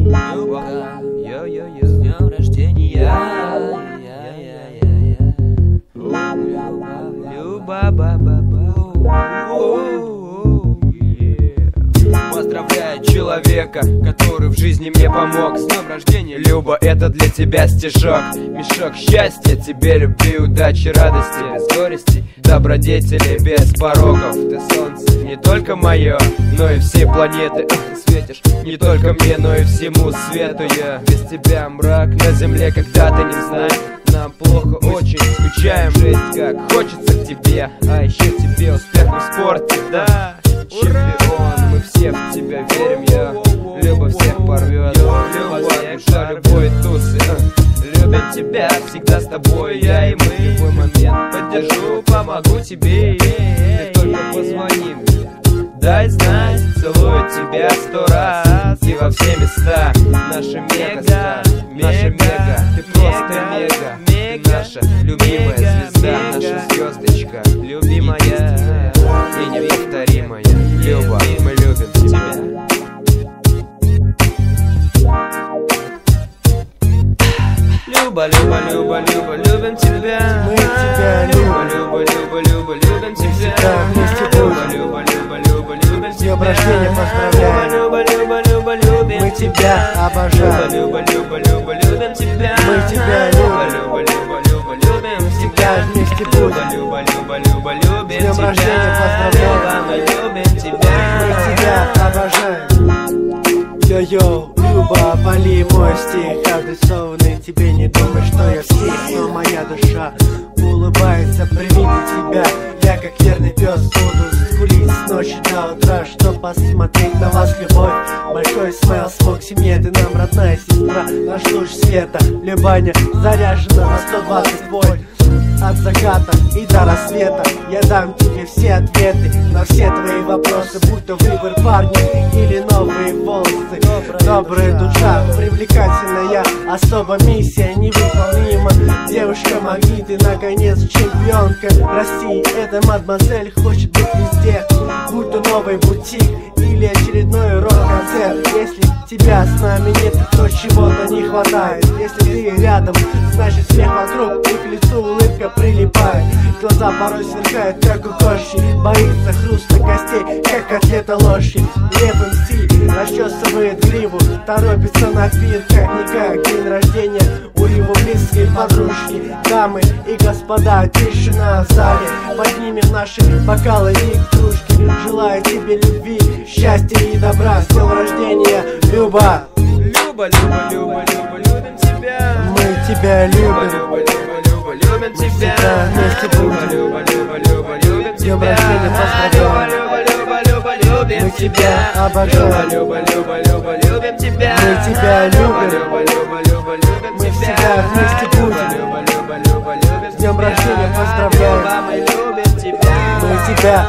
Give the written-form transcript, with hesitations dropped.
Любка, йо-йо-йо, с днем рождения. Поздравляю человека, который в жизни мне помог. С днем рождения, Люба, это для тебя стишок. Мешок счастья, тебе любви, удачи, радости, без горести, добродетели, без пороков. Ты солнце не только мое, но и всей планеты. Ты светишь не только мне, но и всему свету. Я без тебя мрак на земле, когда ты не знаешь. Нам плохо, очень скучаем. Жесть, как хочется к тебе, а еще тебе успех в спорте, да. Чемпион, мы все в тебя верим, я. Люба всех порвет, Люба душа любой тусы. Любим тебя, всегда с тобой я и мы. В любой момент поддержу, помогу тебе. Ты только позвони мне, дай знать, целую тебя 100 раз. И во все места, наша мега, наша мега. Ты просто мега, ты наша любимая звезда, наша звездочка, любимая и неповторимая. Люба, мы любим тебя. Люба, Люба, Люба, Люба, любим тебя. Мы тебя Люба, Люба, Люба, Люба, любим тебя. Вместе Люба, Люба, Люба, Люба, любим С днем рождения поздравляем. Люба, Люба, Люба, любим Мы тебя обожаем. Люба, Люба, Люба, любим тебя. Мы тебя Люба, любим. Люба, Люба, Люба, любим тебя. Вместе Люба, будем. Люба, Люба, Люба, любим тебя. С днем рождения поздравляем. Люба, мы любим тебя. Мы тебя обожаем. Йо-йо, Люба, вали мой стих, адресованный тебе. Не думай, что я псих, но моя душа улыбается при виде тебя. Я как верный пес буду скулить с ночи до утра, чтоб посмотреть на вас, любовь. Большой смайл, смог семье, ты нам родная сестра. Наш луч света, Любаня, заряжена на 120 вольт. От заката и до рассвета я дам тебе все ответы на все твои вопросы, будь то выбор парня или новые волосы. Добрая душа, привлекательная, особо миссия невыполнима. Девушка-магнит и, наконец, чемпионка России. Эта мадемуазель хочет быть везде, будь то новый бутик или очередной рок-концерт. Если тебя с нами нет, то чего-то не хватает. Если ты рядом, значит смех вокруг, и к лицу улыбка прилипает. Глаза порой сверкают, как у кошки, боится хруста костей, как котлета ложки. Нервный стиль расчесывает гриву, торопится на пир, как-никак день рождения у его близкой подружки. Дамы и господа, тишина в зале, поднимем наши бокалы и кружки. Желаю тебе любви, счастья и добра. С днем рождения, Люба! Люба, Люба, Люба, Люба, любим тебя. Мы тебя любим. Люба, Люба, Люба, любим тебя. Вместе Люба, будем. Люба, Люба, Люба, любим С днем тебя. рождения поздравляем. Люба, Люба, Люба, любим Мы тебя обожаем. Люба, Люба, Люба, любим тебя. Мы тебя любим. Люба, Люба, Люба, любим Мы тебя. всегда вместе будем. Люба, Люба, Люба, любим С днем тебя. рождения поздравляем. Люба, мы любим тебя. Мы тебя